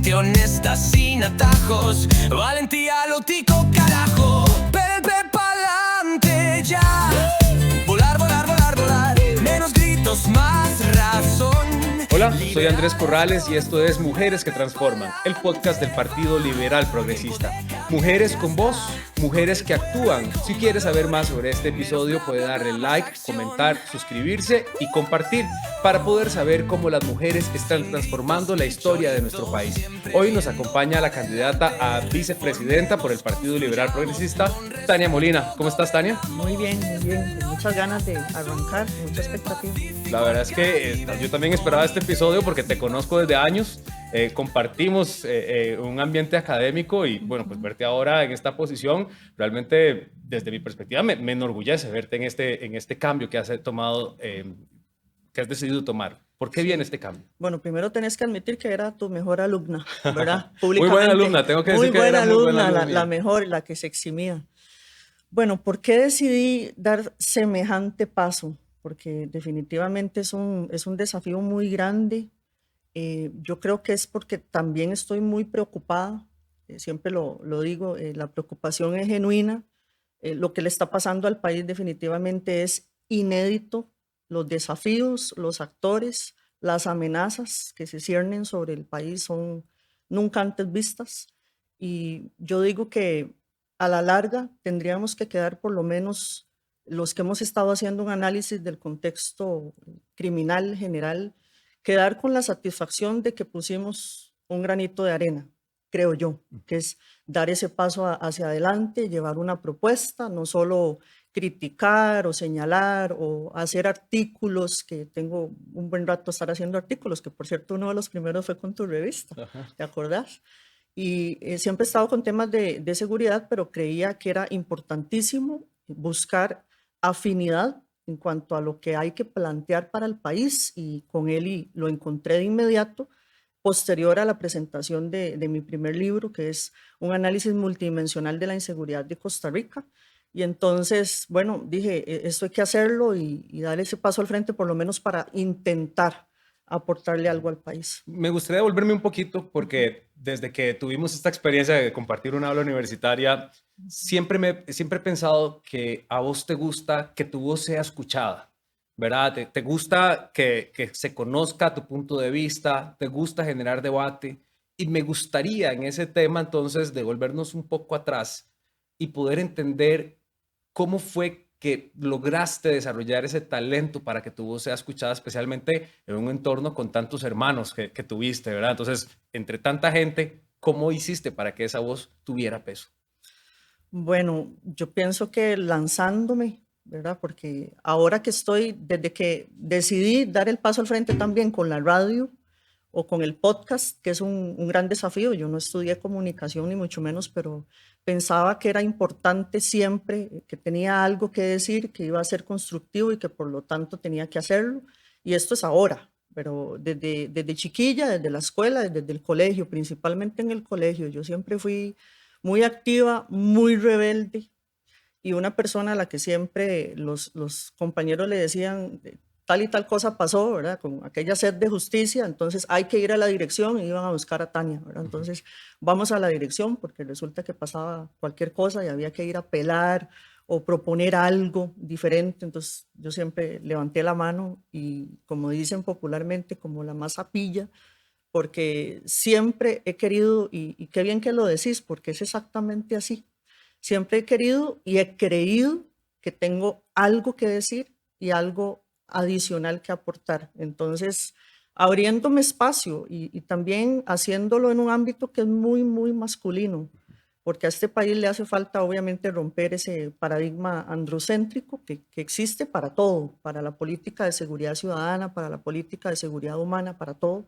Gente honesta sin atajos, valentía lo tico carajo. Pepe pa'lante ya. Volar, volar, volar, volar. Menos gritos, más razón. Hola, soy Andrés Corrales y esto es Mujeres que Transforman, el podcast del Partido Liberal Progresista. Mujeres con voz, mujeres que actúan. Si quieres saber más sobre este episodio, puede darle like, comentar, suscribirse y compartir para poder saber cómo las mujeres están transformando la historia de nuestro país. Hoy nos acompaña la candidata a vicepresidenta por el Partido Liberal Progresista, Tania Molina. ¿Cómo estás, Tania? Muy bien, con muchas ganas de arrancar, mucha expectativa. La verdad es que yo también esperaba este episodio porque te conozco desde años, compartimos un ambiente académico y bueno, pues verte ahora en esta posición, realmente desde mi perspectiva me enorgullece verte en este cambio que has tomado, que has decidido tomar. ¿Por qué viene este cambio? Bueno, primero tenés que admitir que era tu mejor alumna, ¿verdad? Muy buena alumna, tengo que decir que era muy buena alumna. La mejor, la que se eximía. Bueno, ¿por qué decidí dar semejante paso? Porque definitivamente es un desafío muy grande. Yo creo que es porque también estoy muy preocupada, siempre lo digo, la preocupación es genuina. Lo que le está pasando al país definitivamente es inédito. Los desafíos, los actores, las amenazas que se ciernen sobre el país son nunca antes vistas. Y yo digo que a la larga tendríamos que quedar, por lo menos los que hemos estado haciendo un análisis del contexto criminal general, quedar con la satisfacción de que pusimos un granito de arena, creo yo, que es dar ese paso hacia adelante, llevar una propuesta, no solo criticar o señalar o hacer artículos, que tengo un buen rato estar haciendo artículos, que por cierto uno de los primeros fue con tu revista. Ajá. ¿Te acordás? Y siempre he estado con temas de seguridad, pero creía que era importantísimo buscar afinidad en cuanto a lo que hay que plantear para el país, y con él y lo encontré de inmediato, posterior a la presentación de mi primer libro, que es un análisis multidimensional de la inseguridad de Costa Rica. Y entonces, bueno, dije, esto hay que hacerlo y dar ese paso al frente, por lo menos para intentar aportarle algo al país. Me gustaría devolverme un poquito porque desde que tuvimos esta experiencia de compartir una aula universitaria, siempre he pensado que a vos te gusta que tu voz sea escuchada, ¿verdad? Te gusta que se conozca tu punto de vista, te gusta generar debate, y me gustaría en ese tema entonces devolvernos un poco atrás y poder entender cómo fue que lograste desarrollar ese talento para que tu voz sea escuchada, especialmente en un entorno con tantos hermanos que tuviste, ¿verdad? Entonces, entre tanta gente, ¿cómo hiciste para que esa voz tuviera peso? Bueno, yo pienso que lanzándome, ¿verdad? Porque ahora que estoy, desde que decidí dar el paso al frente también con la radio o con el podcast, que es un gran desafío. Yo no estudié comunicación ni mucho menos, pero pensaba que era importante siempre, que tenía algo que decir, que iba a ser constructivo y que por lo tanto tenía que hacerlo. Y esto es ahora, pero desde chiquilla, desde la escuela, desde el colegio, principalmente en el colegio, yo siempre fui muy activa, muy rebelde, y una persona a la que siempre los compañeros le decían tal y tal cosa pasó, ¿verdad? Con aquella sed de justicia, entonces hay que ir a la dirección, y iban a buscar a Tania, ¿verdad? Entonces vamos a la dirección porque resulta que pasaba cualquier cosa y había que ir a apelar o proponer algo diferente. Entonces yo siempre levanté la mano y, como dicen popularmente, como la más sapilla, porque siempre he querido, y qué bien que lo decís, porque es exactamente así, siempre he querido y he creído que tengo algo que decir y algo adicional que aportar. Entonces, abriéndome espacio y también haciéndolo en un ámbito que es muy, muy masculino, porque a este país le hace falta obviamente romper ese paradigma androcéntrico que existe para todo, para la política de seguridad ciudadana, para la política de seguridad humana, para todo.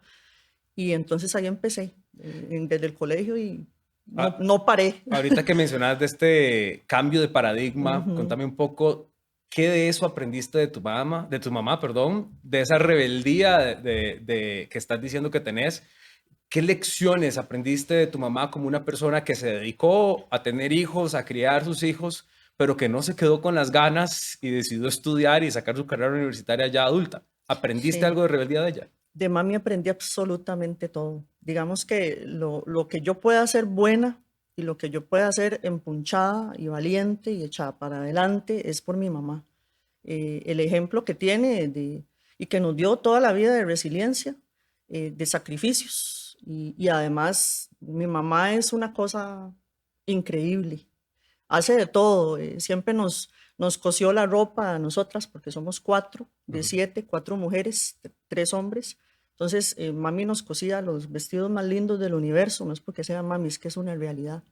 Y entonces ahí empecé, desde el colegio, y no paré. Ahorita que mencionas de este cambio de paradigma, contame un poco, ¿qué de eso aprendiste de tu mamá, de esa rebeldía que estás diciendo que tenés? ¿Qué lecciones aprendiste de tu mamá como una persona que se dedicó a tener hijos, a criar sus hijos, pero que no se quedó con las ganas y decidió estudiar y sacar su carrera universitaria ya adulta? ¿Aprendiste algo de rebeldía de ella? De mami aprendí absolutamente todo. Digamos que lo que yo pueda hacer buena y lo que yo pueda hacer empunchada y valiente y echada para adelante es por mi mamá. El ejemplo que tiene y que nos dio toda la vida de resiliencia, de sacrificios. Y además, mi mamá es una cosa increíble. Hace de todo. Siempre nos cosió la ropa a nosotras, porque somos cuatro, de Ujú. 7, 4 mujeres, 3 hombres. Entonces, mami nos cosía los vestidos más lindos del universo. No es porque sea mami, es que es una realidad.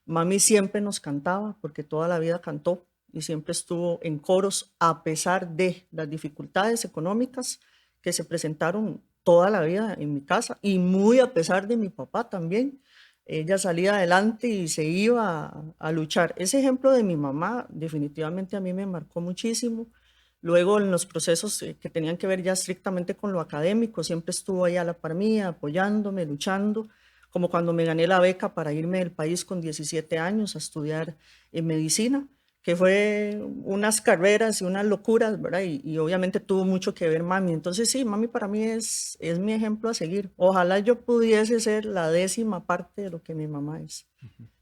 Mami siempre nos cantaba, porque toda la vida cantó y siempre estuvo en coros a pesar de las dificultades económicas que se presentaron toda la vida en mi casa y muy a pesar de mi papá también. Ella salía adelante y se iba a luchar. Ese ejemplo de mi mamá definitivamente a mí me marcó muchísimo. Luego en los procesos que tenían que ver ya estrictamente con lo académico, siempre estuvo ahí a la par mía, apoyándome, luchando, como cuando me gané la beca para irme del país con 17 años a estudiar medicina, que fue unas carreras y unas locuras, ¿verdad? Y obviamente tuvo mucho que ver mami. Entonces sí, mami para mí es mi ejemplo a seguir. Ojalá yo pudiese ser la 10ª parte de lo que mi mamá es.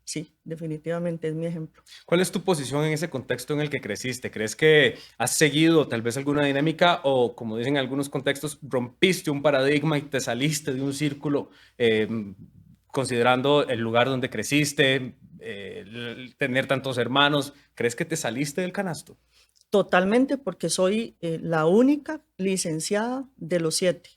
Sí, definitivamente es mi ejemplo. ¿Cuál es tu posición en ese contexto en el que creciste? ¿Crees que has seguido tal vez alguna dinámica o, como dicen en algunos contextos, rompiste un paradigma y te saliste de un círculo considerando el lugar donde creciste, tener tantos hermanos? ¿Crees que te saliste del canasto? Totalmente, porque soy la única licenciada de los 7,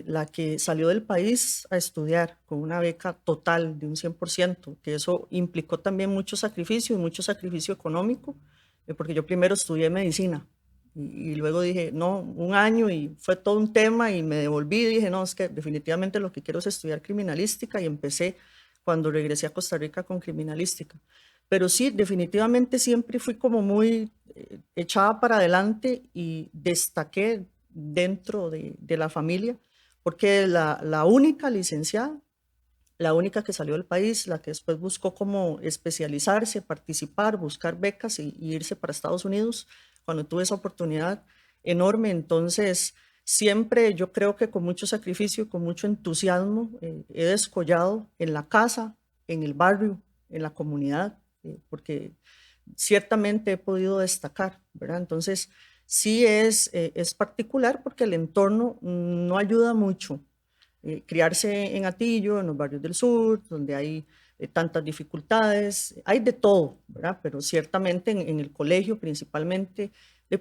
la que salió del país a estudiar con una beca total de un 100%, que eso implicó también mucho sacrificio y mucho sacrificio económico, porque yo primero estudié medicina y luego dije, no, un año y fue todo un tema y me devolví y dije, no, es que definitivamente lo que quiero es estudiar criminalística y empecé cuando regresé a Costa Rica con criminalística. Pero sí, definitivamente siempre fui como muy echada para adelante y destaqué dentro de la familia, porque la única licenciada, la única que salió del país, la que después buscó como especializarse, participar, buscar becas y irse para Estados Unidos, cuando tuve esa oportunidad enorme. Entonces, siempre yo creo que con mucho sacrificio, con mucho entusiasmo, he descollado en la casa, en el barrio, en la comunidad, porque ciertamente he podido destacar, ¿verdad? Entonces, sí es particular porque el entorno no ayuda mucho. Criarse en Atillo, en los barrios del sur, donde hay tantas dificultades, hay de todo, ¿verdad? Pero ciertamente en el colegio principalmente,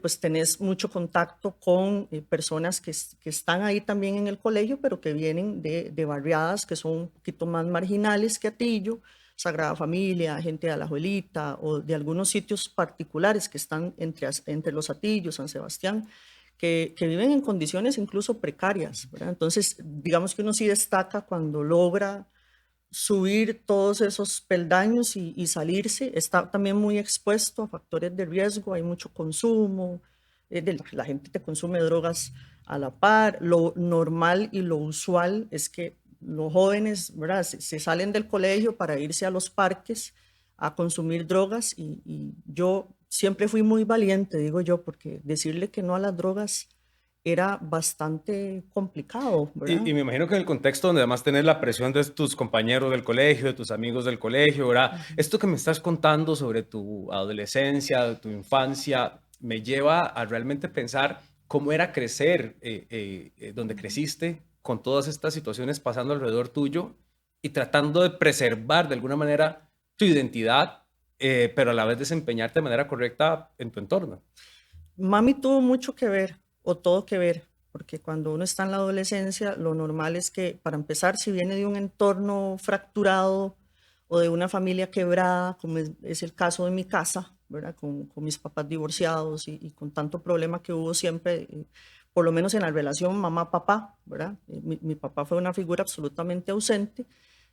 pues tenés mucho contacto con personas que están ahí también en el colegio, pero que vienen de barriadas que son un poquito más marginales que Atillo, Sagrada Familia, gente de Alajuelita o de algunos sitios particulares que están entre los Atillos, San Sebastián, que viven en condiciones incluso precarias, ¿verdad? Entonces, digamos que uno sí destaca cuando logra subir todos esos peldaños y salirse. Está también muy expuesto a factores de riesgo, hay mucho consumo, la gente te consume drogas a la par. Lo normal y lo usual es que los jóvenes, ¿verdad? Se salen del colegio para irse a los parques a consumir drogas y yo siempre fui muy valiente, digo yo, porque decirle que no a las drogas era bastante complicado, ¿verdad? Y me imagino que en el contexto donde además tenés la presión de tus compañeros del colegio, de tus amigos del colegio, ¿verdad? Esto que me estás contando sobre tu adolescencia, tu infancia, me lleva a realmente pensar cómo era crecer donde creciste con todas estas situaciones pasando alrededor tuyo y tratando de preservar de alguna manera tu identidad, pero a la vez desempeñarte de manera correcta en tu entorno. Mami tuvo mucho que ver, o todo que ver, porque cuando uno está en la adolescencia, lo normal es que, para empezar, si viene de un entorno fracturado o de una familia quebrada, como es el caso de mi casa, ¿verdad? Con mis papás divorciados y con tanto problema que hubo siempre, por lo menos en la relación mamá-papá, ¿verdad? Mi papá fue una figura absolutamente ausente.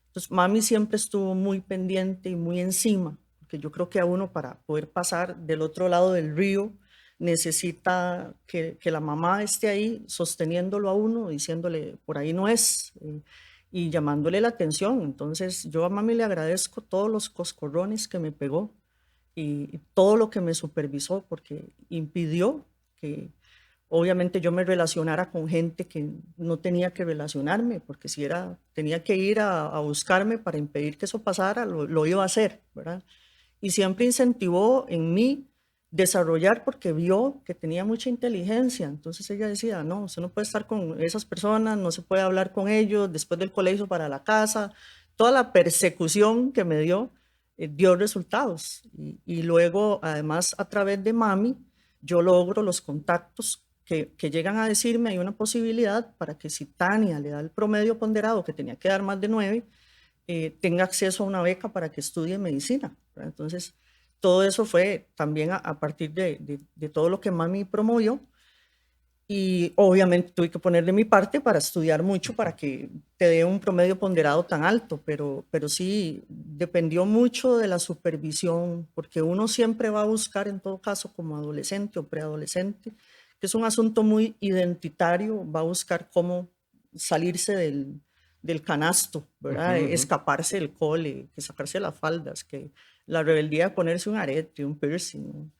Entonces, mami siempre estuvo muy pendiente y muy encima, porque yo creo que a uno para poder pasar del otro lado del río necesita que la mamá esté ahí sosteniéndolo a uno, diciéndole, por ahí no es, y llamándole la atención. Entonces, yo a mami le agradezco todos los coscorrones que me pegó y todo lo que me supervisó, porque impidió que obviamente yo me relacionara con gente que no tenía que relacionarme, porque si era, tenía que ir a buscarme para impedir que eso pasara, lo iba a hacer, ¿verdad? Y siempre incentivó en mí desarrollar porque vio que tenía mucha inteligencia. Entonces ella decía, no, usted no puede estar con esas personas, no se puede hablar con ellos, después del colegio para la casa. Toda la persecución que me dio resultados. Y luego, además, a través de mami, yo logro los contactos que llegan a decirme hay una posibilidad para que si Tania le da el promedio ponderado que tenía que dar más de 9, tenga acceso a una beca para que estudie medicina, ¿verdad? Entonces, todo eso fue también a partir de todo lo que mami promovió y obviamente tuve que poner de mi parte para estudiar mucho para que te dé un promedio ponderado tan alto, pero sí dependió mucho de la supervisión, porque uno siempre va a buscar en todo caso como adolescente o preadolescente, que es un asunto muy identitario, va a buscar cómo salirse del canasto, ¿verdad? Ujú, ujú. Escaparse del cole, que sacarse las faldas, que la rebeldía de ponerse un arete, un piercing, ¿no?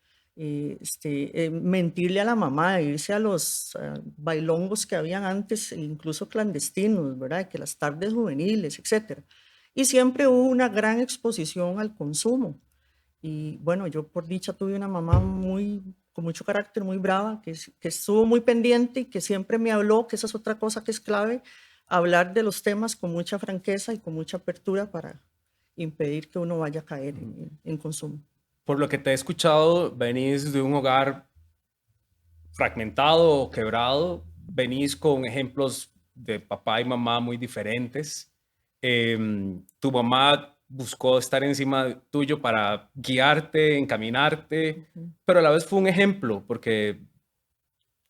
Mentirle a la mamá, irse a los bailongos que habían antes, incluso clandestinos, ¿verdad? Que las tardes juveniles, etcétera. Y siempre hubo una gran exposición al consumo. Y bueno, yo por dicha tuve una mamá con mucho carácter, muy brava, que estuvo muy pendiente y que siempre me habló, que esa es otra cosa que es clave, hablar de los temas con mucha franqueza y con mucha apertura para impedir que uno vaya a caer en consumo. Por lo que te he escuchado, venís de un hogar fragmentado o quebrado, venís con ejemplos de papá y mamá muy diferentes. Tu mamá buscó estar encima tuyo para guiarte, encaminarte, pero a la vez fue un ejemplo porque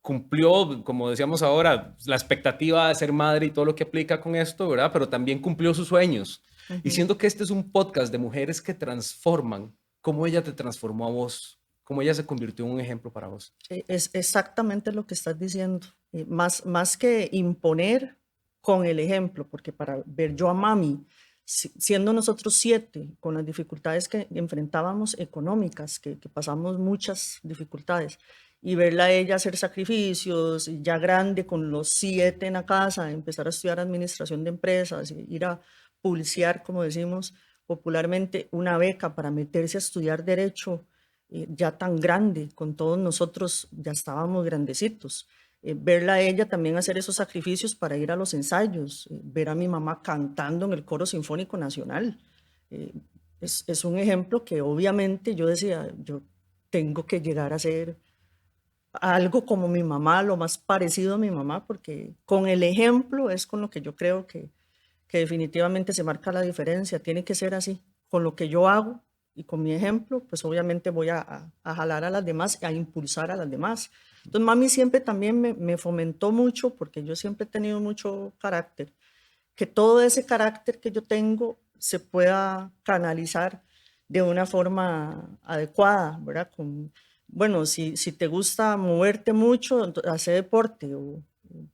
cumplió, como decíamos ahora, la expectativa de ser madre y todo lo que aplica con esto, ¿verdad? Pero también cumplió sus sueños. Y siendo que este es un podcast de mujeres que transforman, ¿cómo ella te transformó a vos? ¿Cómo ella se convirtió en un ejemplo para vos? Sí, es exactamente lo que estás diciendo. Más que imponer con el ejemplo, porque para ver yo a mami, siendo nosotros 7, con las dificultades que enfrentábamos económicas, que pasamos muchas dificultades, y verla a ella hacer sacrificios, y ya grande, con los 7 en la casa, empezar a estudiar administración de empresas, ir a pulsear, como decimos popularmente, una beca para meterse a estudiar derecho ya tan grande, con todos nosotros ya estábamos grandecitos. Verla a ella también hacer esos sacrificios para ir a los ensayos, ver a mi mamá cantando en el Coro Sinfónico Nacional. eh, es un ejemplo que obviamente yo decía, yo tengo que llegar a ser algo como mi mamá, lo más parecido a mi mamá, porque con el ejemplo es con lo que yo creo que definitivamente se marca la diferencia. Tiene que ser así, con lo que yo hago y con mi ejemplo, pues obviamente voy a jalar a las demás, a impulsar a las demás. Entonces mami siempre también me fomentó mucho, porque yo siempre he tenido mucho carácter, que todo ese carácter que yo tengo se pueda canalizar de una forma adecuada, ¿verdad? Bueno, si te gusta moverte mucho, hacer deporte, o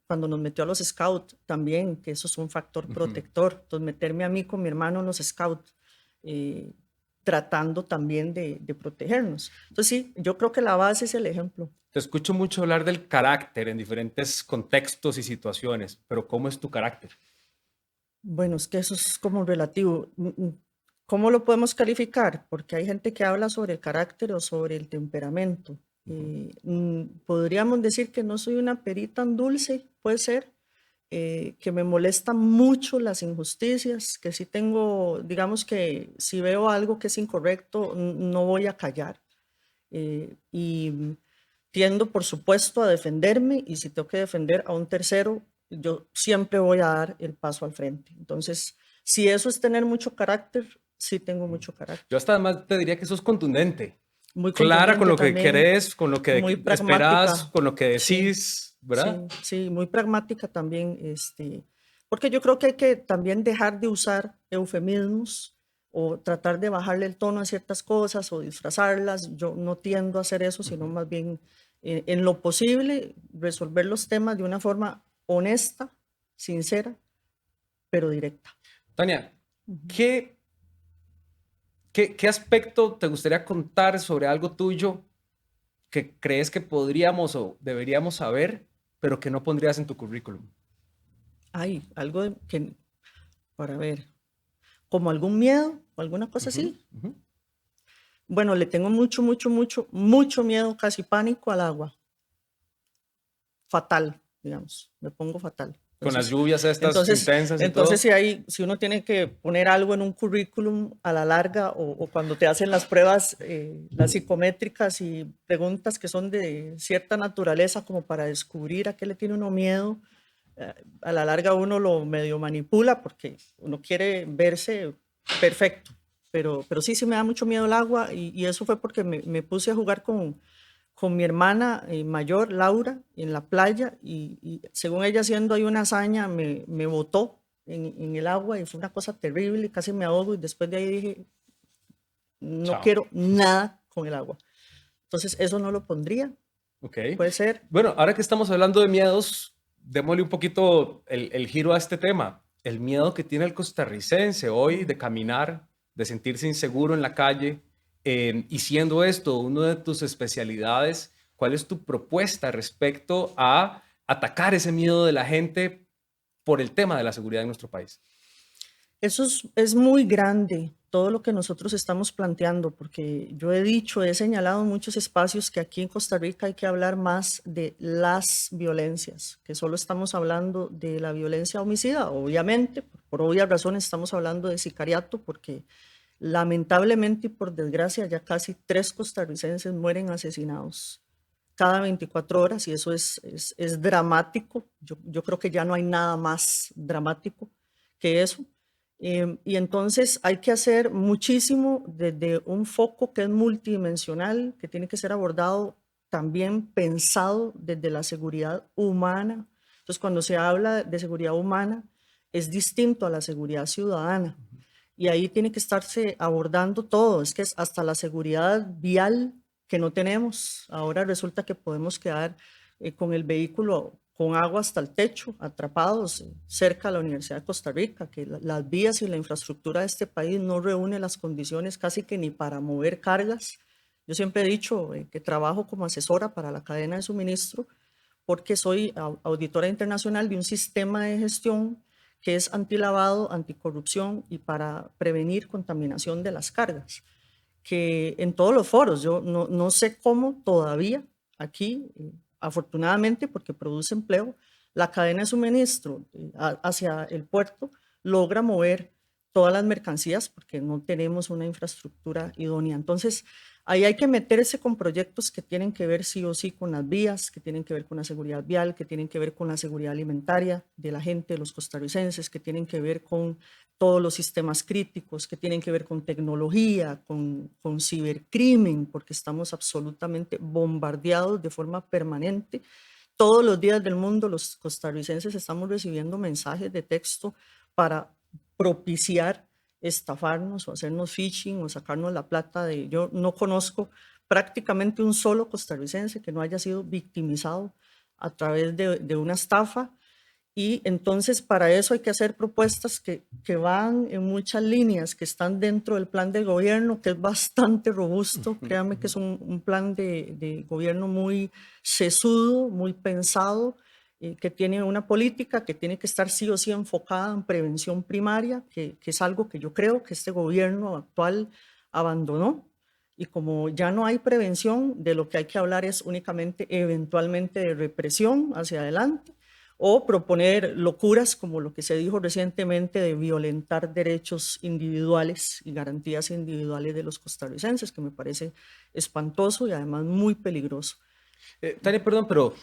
cuando nos metió a los scouts también, que eso es un factor protector. Entonces, meterme a mí con mi hermano en los scouts, eh, tratando también de protegernos. Entonces, sí, yo creo que la base es el ejemplo. Te escucho mucho hablar del carácter en diferentes contextos y situaciones, pero ¿cómo es tu carácter? Bueno, es que eso es como relativo. ¿Cómo lo podemos calificar? Porque hay gente que habla sobre el carácter o sobre el temperamento. Podríamos decir que no soy una perita tan dulce, puede ser, que me molestan mucho las injusticias, que sí tengo, digamos que si veo algo que es incorrecto, no voy a callar. Y tiendo, por supuesto, a defenderme, y si tengo que defender a un tercero, yo siempre voy a dar el paso al frente. Entonces, si eso es tener mucho carácter, sí tengo mucho carácter. Yo hasta además te diría que sos contundente, Muy clara con contundente lo que también, querés, con lo que muy esperás, pragmática. con lo que Sí, decís, sí, ¿verdad? sí, muy pragmática también. Porque yo creo que hay que también dejar de usar eufemismos o tratar de bajarle el tono a ciertas cosas o disfrazarlas. Yo no tiendo a hacer eso, sino más bien en lo posible resolver los temas de una forma honesta, sincera, pero directa. Tania, ¿qué, qué aspecto te gustaría contar sobre algo tuyo que crees que podríamos o deberíamos saber, pero que no pondrías en tu currículum? Hay algo para ver, como algún miedo o alguna cosa Ujú, así. ujú. Bueno, le tengo mucho, mucho, mucho, mucho miedo, casi pánico al agua. Fatal, digamos, me pongo fatal. Con las lluvias estas Entonces, intensas y entonces todo. si uno tiene que poner algo en un currículum a la larga o cuando te hacen las pruebas, las psicométricas y preguntas que son de cierta naturaleza como para descubrir a qué le tiene uno miedo, a la larga uno lo medio manipula porque uno quiere verse perfecto. Pero sí, sí me da mucho miedo el agua y eso fue porque me puse a jugar con mi hermana mayor, Laura, en la playa y según ella haciendo ahí una hazaña, me botó en el agua y fue una cosa terrible, casi me ahogo y después de ahí dije, no Chao. quiero nada con el agua. Entonces eso no lo pondría, Ok. puede ser. Bueno, ahora que estamos hablando de miedos, démosle un poquito el giro a este tema. El miedo que tiene el costarricense hoy de caminar, de sentirse inseguro en la calle, y siendo esto una de tus especialidades, ¿cuál es tu propuesta respecto a atacar ese miedo de la gente por el tema de la seguridad en nuestro país? Eso es muy grande, todo lo que nosotros estamos planteando, porque yo he dicho, he señalado en muchos espacios que aquí en Costa Rica hay que hablar más de las violencias, que solo estamos hablando de la violencia homicida, obviamente, por obvias razones estamos hablando de sicariato, porque lamentablemente y por desgracia ya casi 3 costarricenses mueren asesinados cada 24 horas y eso es dramático. Yo creo que ya no hay nada más dramático que eso. Y entonces hay que hacer muchísimo desde un foco que es multidimensional, que tiene que ser abordado también pensado desde la seguridad humana. Entonces, cuando se habla de seguridad humana, es distinto a la seguridad ciudadana. Y ahí tiene que estarse abordando todo, es que es hasta la seguridad vial que no tenemos. Ahora resulta que podemos quedar con el vehículo con agua hasta el techo, atrapados cerca de la Universidad de Costa Rica, que las vías y la infraestructura de este país no reúne las condiciones casi que ni para mover cargas. Yo siempre he dicho que trabajo como asesora para la cadena de suministro porque soy auditora internacional de un sistema de gestión que es antilavado, anticorrupción y para prevenir contaminación de las cargas, que en todos los foros, yo no sé cómo todavía aquí, afortunadamente porque produce empleo, la cadena de suministro hacia el puerto logra mover todas las mercancías porque no tenemos una infraestructura idónea. Entonces, ahí hay que meterse con proyectos que tienen que ver sí o sí con las vías, que tienen que ver con la seguridad vial, que tienen que ver con la seguridad alimentaria de la gente, de los costarricenses, que tienen que ver con todos los sistemas críticos, que tienen que ver con tecnología, con cibercrimen, porque estamos absolutamente bombardeados de forma permanente. Todos los días del mundo los costarricenses estamos recibiendo mensajes de texto para propiciar estafarnos o hacernos phishing o sacarnos la plata de... Yo no conozco prácticamente un solo costarricense que no haya sido victimizado a través de una estafa y entonces para eso hay que hacer propuestas que van en muchas líneas, que están dentro del plan del gobierno, que es bastante robusto. Créanme que es un plan de gobierno muy sesudo, muy pensado, que tiene una política que tiene que estar sí o sí enfocada en prevención primaria, que es algo que yo creo que este gobierno actual abandonó. Y como ya no hay prevención, de lo que hay que hablar es únicamente eventualmente de represión hacia adelante o proponer locuras como lo que se dijo recientemente de violentar derechos individuales y garantías individuales de los costarricenses, que me parece espantoso y además muy peligroso. Tania, perdón, pero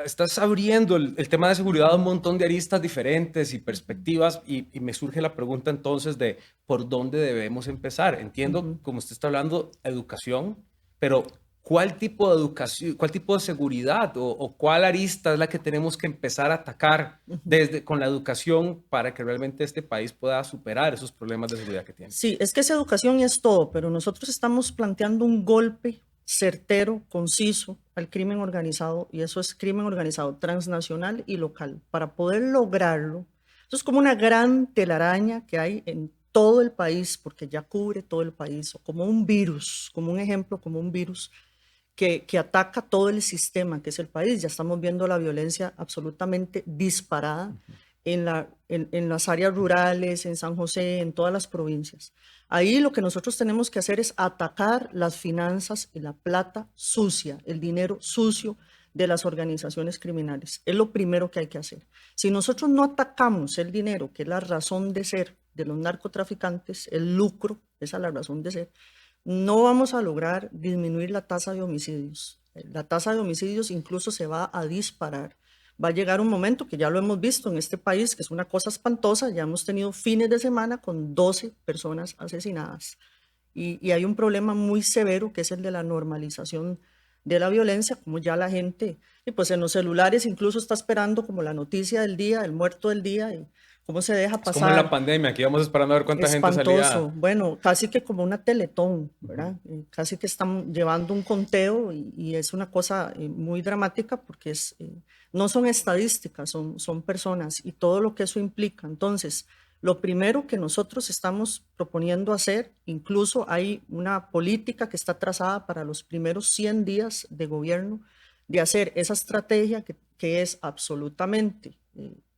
estás abriendo el tema de seguridad a un montón de aristas diferentes y perspectivas y me surge la pregunta entonces de por dónde debemos empezar. Entiendo, como usted está hablando, educación, pero ¿cuál tipo de educación, cuál tipo de seguridad o cuál arista es la que tenemos que empezar a atacar desde, con la educación para que realmente este país pueda superar esos problemas de seguridad que tiene? Sí, es que es educación y es todo, pero nosotros estamos planteando un golpe certero, conciso al crimen organizado, y eso es crimen organizado transnacional y local. Para poder lograrlo, eso es como una gran telaraña que hay en todo el país, porque ya cubre todo el país, o como un virus, como un ejemplo, como un virus que ataca todo el sistema que es el país. Ya estamos viendo la violencia absolutamente disparada en las áreas rurales, en San José, en todas las provincias. Ahí lo que nosotros tenemos que hacer es atacar las finanzas y la plata sucia, el dinero sucio de las organizaciones criminales. Es lo primero que hay que hacer. Si nosotros no atacamos el dinero, que es la razón de ser de los narcotraficantes, el lucro, esa es la razón de ser, no vamos a lograr disminuir la tasa de homicidios. La tasa de homicidios incluso se va a disparar. Va a llegar un momento que ya lo hemos visto en este país, que es una cosa espantosa. Ya hemos tenido fines de semana con 12 personas asesinadas. Y hay un problema muy severo que es el de la normalización de la violencia, como ya la gente, y pues en los celulares incluso está esperando como la noticia del día, el muerto del día, y cómo se deja Es pasar. como en la pandemia, que íbamos esperando a ver cuánta gente Espantoso. salía. Bueno, casi que como una Teletón, ¿verdad? Casi que están llevando un conteo y es una cosa muy dramática porque no son estadísticas, son personas y todo lo que eso implica. Entonces, lo primero que nosotros estamos proponiendo hacer, incluso hay una política que está trazada para los primeros 100 días de gobierno, de hacer esa estrategia que es absolutamente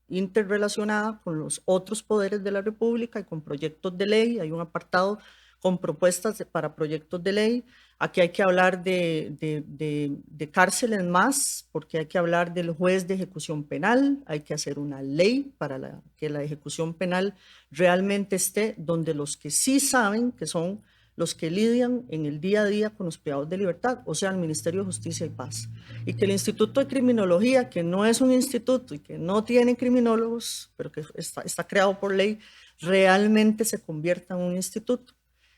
interrelacionada con los otros poderes de la República y con proyectos de ley. Hay un apartado con propuestas para proyectos de ley. Aquí hay que hablar de cárceles más, porque hay que hablar del juez de ejecución penal, hay que hacer una ley para que la ejecución penal realmente esté donde los que sí saben, que son los que lidian en el día a día con los privados de libertad, o sea, el Ministerio de Justicia y Paz. Y que el Instituto de Criminología, que no es un instituto y que no tiene criminólogos, pero que está creado por ley, realmente se convierta en un instituto.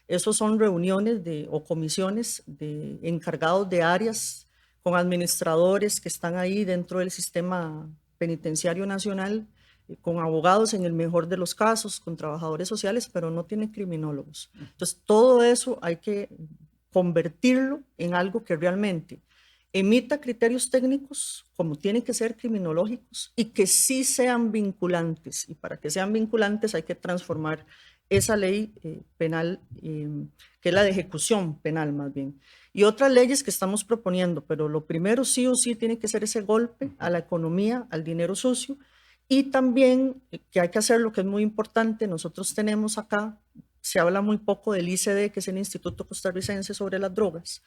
Esos son reuniones o comisiones de encargados de áreas con administradores que están ahí dentro del sistema penitenciario nacional, con abogados en el mejor de los casos, con trabajadores sociales, pero no tienen criminólogos. Entonces, todo eso hay que convertirlo en algo que realmente emita criterios técnicos, como tienen que ser criminológicos, y que sí sean vinculantes. Y para que sean vinculantes hay que transformar esa ley penal, que es la de ejecución penal más bien. Y otras leyes que estamos proponiendo, pero lo primero sí o sí tiene que ser ese golpe a la economía, al dinero sucio, y también que hay que hacer lo que es muy importante. Nosotros tenemos acá, se habla muy poco del ICD, que es el Instituto Costarricense sobre las Drogas,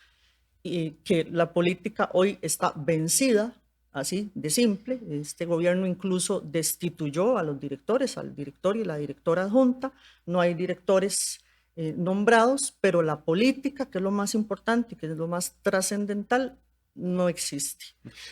y que la política hoy está vencida, así de simple. Este gobierno incluso destituyó a los directores, al director y la directora adjunta. No hay directores nombrados, pero la política, que es lo más importante, que es lo más trascendental, no existe.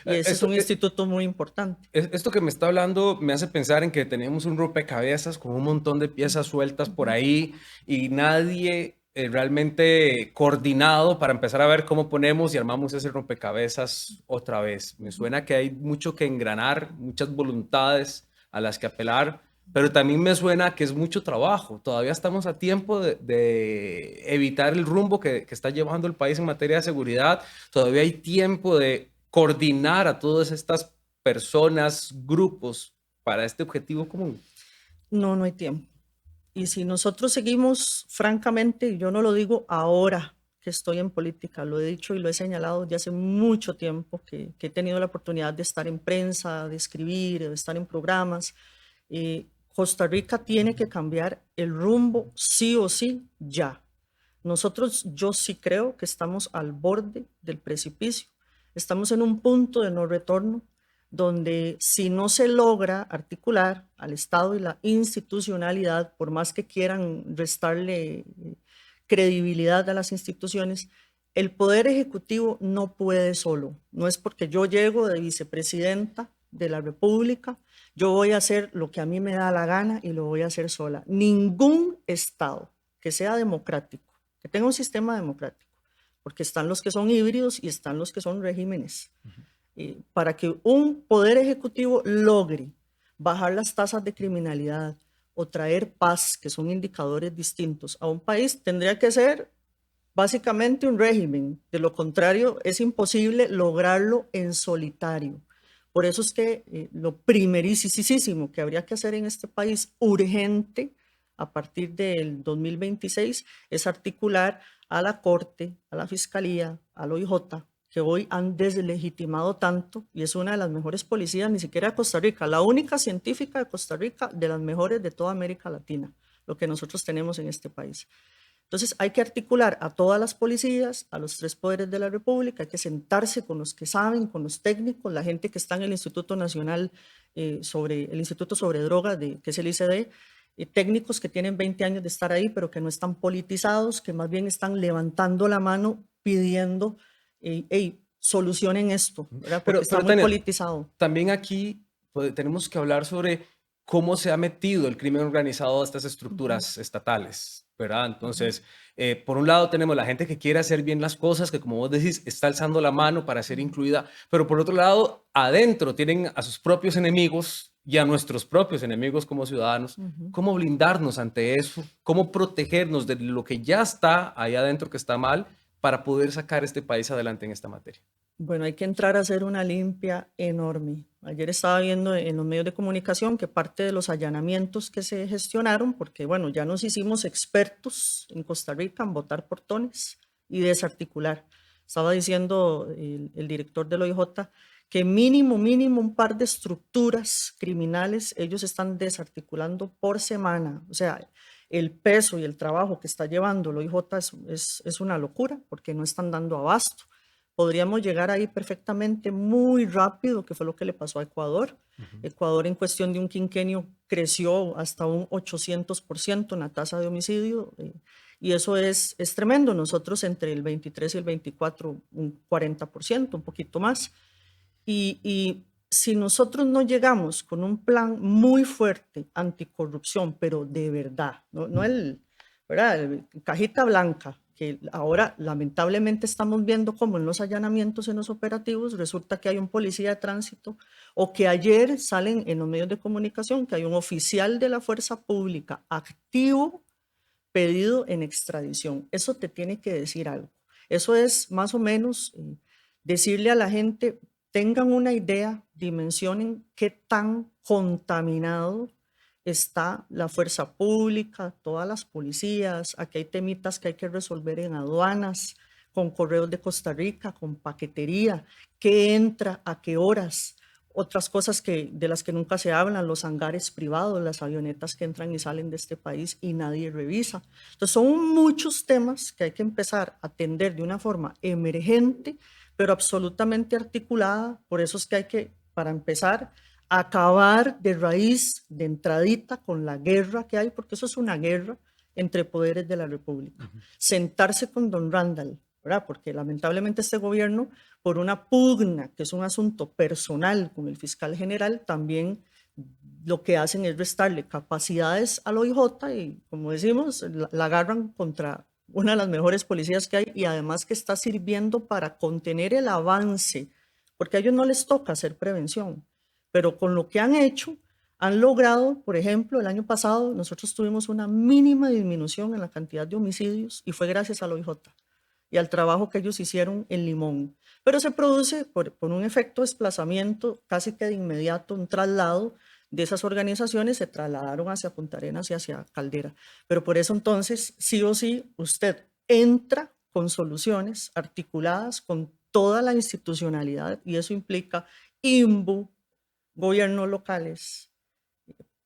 Y ese es un instituto muy importante. Esto que me está hablando me hace pensar en que tenemos un rompecabezas con un montón de piezas sueltas por ahí y nadie realmente coordinado para empezar a ver cómo ponemos y armamos ese rompecabezas otra vez. Me suena que hay mucho que engranar, muchas voluntades a las que apelar, pero también me suena que es mucho trabajo. Todavía estamos a tiempo de evitar el rumbo que está llevando el país en materia de seguridad. Todavía hay tiempo de coordinar a todas estas personas, grupos para este objetivo común. No, no hay tiempo. Y si nosotros seguimos, francamente, yo no lo digo ahora que estoy en política, lo he dicho y lo he señalado desde hace mucho tiempo, que he tenido la oportunidad de estar en prensa, de escribir, de estar en programas. Costa Rica tiene que cambiar el rumbo sí o sí ya. Nosotros, yo sí creo que estamos al borde del precipicio. Estamos en un punto de no retorno donde si no se logra articular al Estado y la institucionalidad, por más que quieran restarle credibilidad a las instituciones, el Poder Ejecutivo no puede solo. No es porque yo llego de vicepresidenta de la República, yo voy a hacer lo que a mí me da la gana y lo voy a hacer sola. Ningún Estado que sea democrático, que tenga un sistema democrático, porque están los que son híbridos y están los que son regímenes. Para que un poder ejecutivo logre bajar las tasas de criminalidad o traer paz, que son indicadores distintos a un país, tendría que ser básicamente un régimen. De lo contrario, es imposible lograrlo en solitario. Por eso es que lo primerísimo que habría que hacer en este país, urgente, a partir del 2026, es articular a la Corte, a la Fiscalía, al OIJ, que hoy han deslegitimado tanto, y es una de las mejores policías, ni siquiera de Costa Rica, la única científica de Costa Rica, de las mejores de toda América Latina, lo que nosotros tenemos en este país. Entonces hay que articular a todas las policías, a los 3 poderes de la República, hay que sentarse con los que saben, con los técnicos, la gente que está en el Instituto Nacional el Instituto sobre Drogas, que es el ICD, técnicos que tienen 20 años de estar ahí, pero que no están politizados, que más bien están levantando la mano pidiendo, hey, solucionen esto, ¿verdad? Porque está muy Tania, politizado. También aquí tenemos que hablar sobre cómo se ha metido el crimen organizado a estas estructuras estatales, ¿verdad? Entonces, por un lado tenemos la gente que quiere hacer bien las cosas, que como vos decís, está alzando la mano para ser incluida, pero por otro lado, adentro tienen a sus propios enemigos y a nuestros propios enemigos como ciudadanos. ¿Cómo blindarnos ante eso? ¿Cómo protegernos de lo que ya está ahí adentro que está mal para poder sacar este país adelante en esta materia? Bueno, hay que entrar a hacer una limpia enorme. Ayer estaba viendo en los medios de comunicación que parte de los allanamientos que se gestionaron, porque bueno, ya nos hicimos expertos en Costa Rica en botar portones y desarticular. Estaba diciendo el director del OIJ que mínimo un par de estructuras criminales ellos están desarticulando por semana. O sea, el peso y el trabajo que está llevando el OIJ es una locura porque no están dando abasto. Podríamos llegar ahí perfectamente muy rápido, que fue lo que le pasó a Ecuador. Ecuador en cuestión de un quinquenio creció hasta un 800% en la tasa de homicidio y eso es tremendo. Nosotros entre el 23 y el 24 un 40%, un poquito más. Y si nosotros no llegamos con un plan muy fuerte anticorrupción, pero de verdad, no ¿verdad? Cajita blanca, que ahora lamentablemente estamos viendo como en los allanamientos, en los operativos, resulta que hay un policía de tránsito o que ayer salen en los medios de comunicación que hay un oficial de la fuerza pública activo pedido en extradición. Eso te tiene que decir algo. Eso es más o menos decirle a la gente, tengan una idea, dimensionen qué tan contaminado está la fuerza pública, todas las policías. Aquí hay temitas que hay que resolver en aduanas, con Correos de Costa Rica, con paquetería, qué entra, a qué horas. Otras cosas de las que nunca se hablan, los hangares privados, las avionetas que entran y salen de este país y nadie revisa. Entonces son muchos temas que hay que empezar a atender de una forma emergente, pero absolutamente articulada. Por eso es que hay que, para empezar, acabar de raíz, de entradita, con la guerra que hay, porque eso es una guerra entre poderes de la República. Sentarse con don Randall, ¿verdad? Porque lamentablemente este gobierno, por una pugna, que es un asunto personal con el fiscal general, también lo que hacen es restarle capacidades al OIJ y, como decimos, la agarran contra una de las mejores policías que hay y además que está sirviendo para contener el avance, porque a ellos no les toca hacer prevención. Pero con lo que han hecho, han logrado, por ejemplo, el año pasado nosotros tuvimos una mínima disminución en la cantidad de homicidios y fue gracias al OIJ y al trabajo que ellos hicieron en Limón. Pero se produce por un efecto de desplazamiento casi que de inmediato, un traslado de esas organizaciones, se trasladaron hacia Punta Arenas y hacia Caldera. Pero por eso entonces, sí o sí, usted entra con soluciones articuladas con toda la institucionalidad y eso implica INBU, gobiernos locales,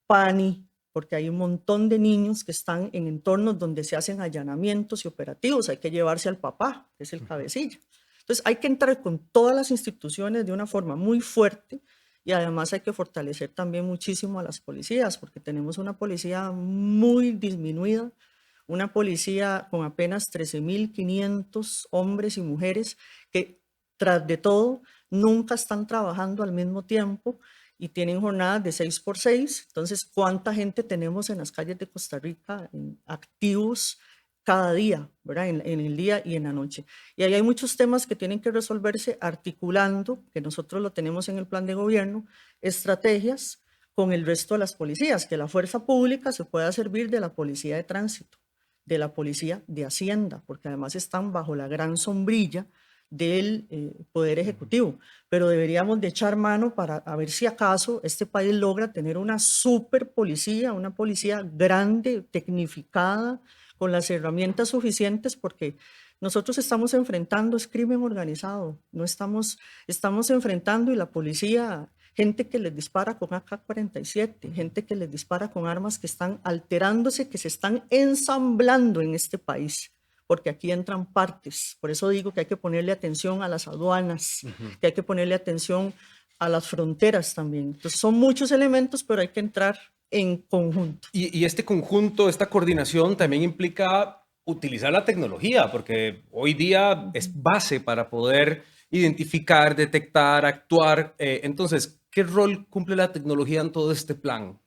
PANI, porque hay un montón de niños que están en entornos donde se hacen allanamientos y operativos, hay que llevarse al papá, que es el cabecilla. Entonces hay que entrar con todas las instituciones de una forma muy fuerte y además hay que fortalecer también muchísimo a las policías, porque tenemos una policía muy disminuida, una policía con apenas 13.500 hombres y mujeres que tras de todo nunca están trabajando al mismo tiempo y tienen jornadas de 6x6. Entonces, ¿cuánta gente tenemos en las calles de Costa Rica activos cada día, ¿verdad? En el día y en la noche? Y ahí hay muchos temas que tienen que resolverse articulando, que nosotros lo tenemos en el plan de gobierno, estrategias con el resto de las policías, que la fuerza pública se pueda servir de la policía de tránsito, de la policía de Hacienda, porque además están bajo la gran sombrilla del Poder Ejecutivo, pero deberíamos de echar mano para a ver si acaso este país logra tener una super policía, una policía grande, tecnificada, con las herramientas suficientes, porque nosotros estamos enfrentando es crimen organizado, no estamos enfrentando y la policía, gente que les dispara con AK-47, gente que les dispara con armas que están alterándose, que se están ensamblando en este país, porque aquí entran partes. Por eso digo que hay que ponerle atención a las aduanas, que hay que ponerle atención a las fronteras también. Entonces son muchos elementos, pero hay que entrar en conjunto. Y este conjunto, esta coordinación también implica utilizar la tecnología, porque hoy día es base para poder identificar, detectar, actuar. Entonces, ¿qué rol cumple la tecnología en todo este plan?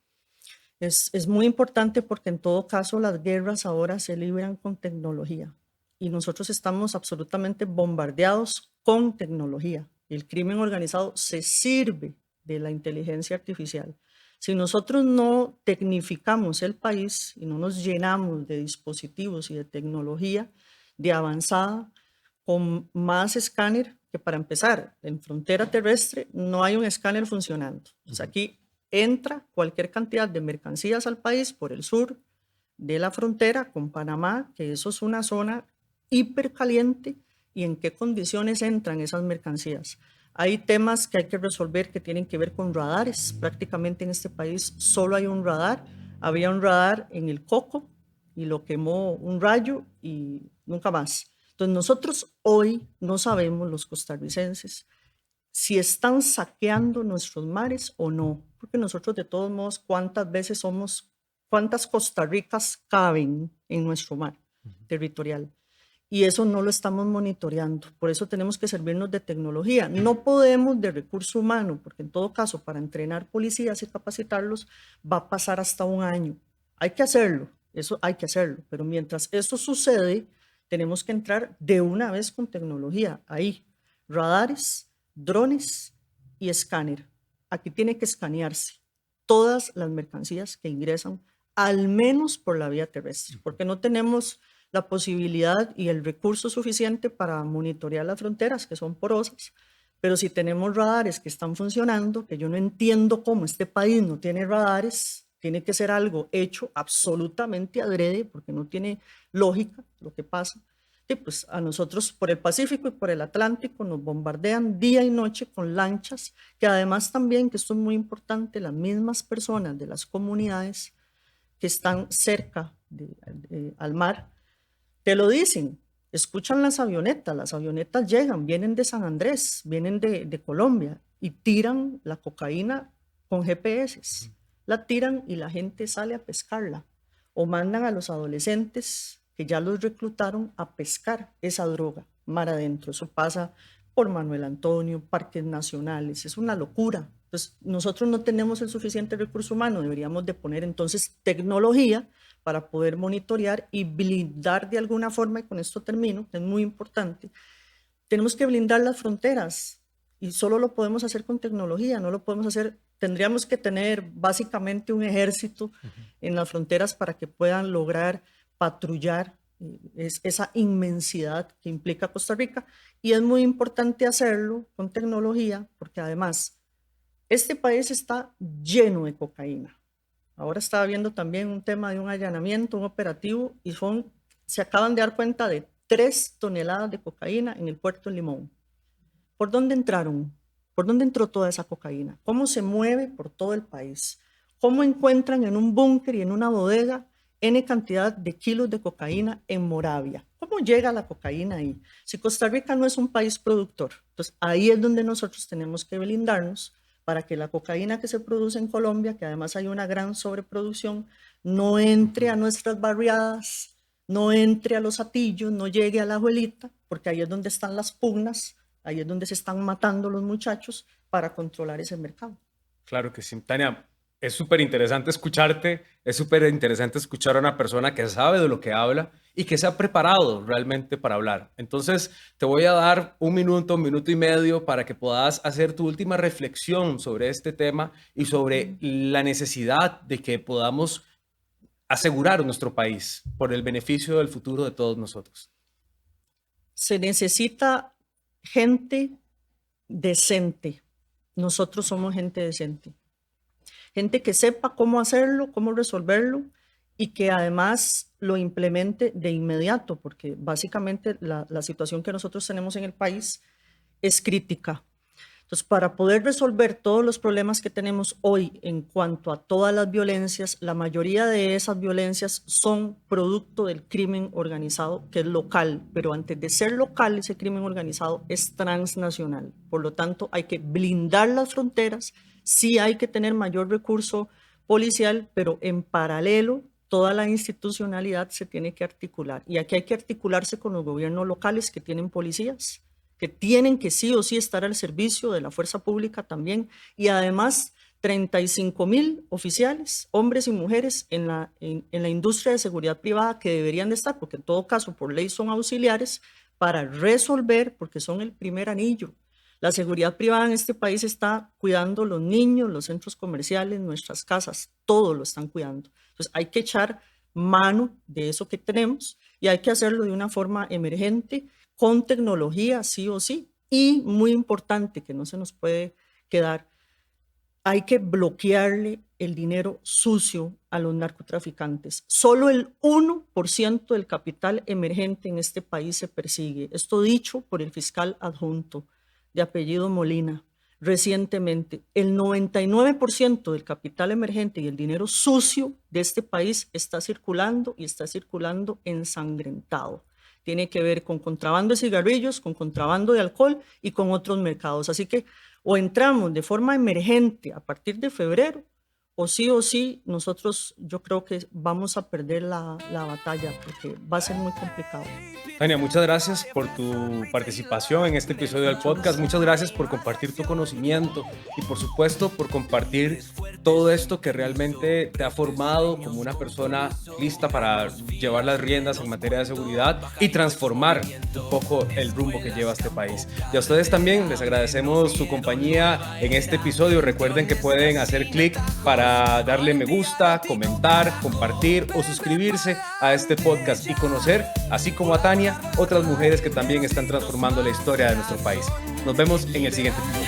Es muy importante porque en todo caso las guerras ahora se libran con tecnología y nosotros estamos absolutamente bombardeados con tecnología. El crimen organizado se sirve de la inteligencia artificial. Si nosotros no tecnificamos el país y no nos llenamos de dispositivos y de tecnología de avanzada, con más escáner, que para empezar, en frontera terrestre no hay un escáner funcionando. Entonces aquí entra cualquier cantidad de mercancías al país por el sur de la frontera con Panamá, que eso es una zona hipercaliente, y en qué condiciones entran esas mercancías. Hay temas que hay que resolver que tienen que ver con radares. Prácticamente en este país solo hay un radar. Había un radar en el Coco y lo quemó un rayo y nunca más. Entonces nosotros hoy no sabemos, los costarricenses, si están saqueando nuestros mares o no, porque nosotros de todos modos, cuántas Costa Ricas caben en nuestro mar territorial. Y eso no lo estamos monitoreando. Por eso tenemos que servirnos de tecnología. No podemos de recurso humano, porque en todo caso, para entrenar policías y capacitarlos, va a pasar hasta un año. Hay que hacerlo, eso hay que hacerlo. Pero mientras eso sucede, tenemos que entrar de una vez con tecnología. Ahí, radares, drones y escáner. Aquí tiene que escanearse todas las mercancías que ingresan, al menos por la vía terrestre, porque no tenemos la posibilidad y el recurso suficiente para monitorear las fronteras, que son porosas, pero si tenemos radares que están funcionando, que yo no entiendo cómo este país no tiene radares, tiene que ser algo hecho absolutamente adrede, porque no tiene lógica lo que pasa. Y pues a nosotros por el Pacífico y por el Atlántico nos bombardean día y noche con lanchas, que además también, que esto es muy importante, las mismas personas de las comunidades que están cerca al mar, te lo dicen, escuchan las avionetas llegan, vienen de San Andrés, vienen de Colombia y tiran la cocaína con GPS, la tiran y la gente sale a pescarla o mandan a los adolescentes que ya los reclutaron a pescar esa droga mar adentro. Eso pasa por Manuel Antonio, parques nacionales, es una locura. Entonces, nosotros no tenemos el suficiente recurso humano, deberíamos de poner entonces tecnología para poder monitorear y blindar de alguna forma, y con esto termino, que es muy importante. Tenemos que blindar las fronteras y solo lo podemos hacer con tecnología, no lo podemos hacer, tendríamos que tener básicamente un ejército en las fronteras para que puedan lograr patrullar esa inmensidad que implica Costa Rica, y es muy importante hacerlo con tecnología porque además este país está lleno de cocaína. Ahora estaba viendo también un tema de un allanamiento, un operativo, y se acaban de dar cuenta de 3 toneladas de cocaína en el puerto de Limón. ¿Por dónde entraron? ¿Por dónde entró toda esa cocaína? ¿Cómo se mueve por todo el país? ¿Cómo encuentran en un búnker y en una bodega N cantidad de kilos de cocaína en Moravia? ¿Cómo llega la cocaína ahí? Si Costa Rica no es un país productor, entonces ahí es donde nosotros tenemos que blindarnos para que la cocaína que se produce en Colombia, que además hay una gran sobreproducción, no entre a nuestras barriadas, no entre a los Hatillos, no llegue a la Abuelita, porque ahí es donde están las pugnas, ahí es donde se están matando los muchachos para controlar ese mercado. Claro que sí. Tania, es súper interesante escucharte, es súper interesante escuchar a una persona que sabe de lo que habla y que se ha preparado realmente para hablar. Entonces, te voy a dar un minuto y medio para que puedas hacer tu última reflexión sobre este tema y sobre la necesidad de que podamos asegurar nuestro país por el beneficio del futuro de todos nosotros. Se necesita gente decente. Nosotros somos gente decente. Gente que sepa cómo hacerlo, cómo resolverlo y que además lo implemente de inmediato, porque básicamente la situación que nosotros tenemos en el país es crítica. Entonces, para poder resolver todos los problemas que tenemos hoy en cuanto a todas las violencias, la mayoría de esas violencias son producto del crimen organizado, que es local, pero antes de ser local, ese crimen organizado es transnacional. Por lo tanto, hay que blindar las fronteras, sí hay que tener mayor recurso policial, pero en paralelo, toda la institucionalidad se tiene que articular. Y aquí hay que articularse con los gobiernos locales que tienen policías, que tienen que sí o sí estar al servicio de la fuerza pública también, y además 35,000 oficiales, hombres y mujeres en la industria de seguridad privada que deberían de estar, porque en todo caso por ley son auxiliares, para resolver, porque son el primer anillo. La seguridad privada en este país está cuidando los niños, los centros comerciales, nuestras casas, todo lo están cuidando. Entonces hay que echar mano de eso que tenemos y hay que hacerlo de una forma emergente, con tecnología sí o sí, y muy importante que no se nos puede quedar, hay que bloquearle el dinero sucio a los narcotraficantes. Solo el 1% del capital emergente en este país se persigue. Esto dicho por el fiscal adjunto de apellido Molina recientemente. El 99% del capital emergente y el dinero sucio de este país está circulando y está circulando ensangrentado. Tiene que ver con contrabando de cigarrillos, con contrabando de alcohol y con otros mercados. Así que o entramos de forma emergente a partir de febrero, o sí nosotros yo creo que vamos a perder la batalla porque va a ser muy complicado. Tania, muchas gracias por tu participación en este episodio del podcast. Muchas gracias por compartir tu conocimiento y por supuesto por compartir todo esto que realmente te ha formado como una persona lista para llevar las riendas en materia de seguridad y transformar un poco el rumbo que lleva este país. Y a ustedes también les agradecemos su compañía en este episodio. Recuerden que pueden hacer clic para darle me gusta, comentar, compartir o suscribirse a este podcast y conocer, así como a Tania, otras mujeres que también están transformando la historia de nuestro país. Nos vemos en el siguiente episodio.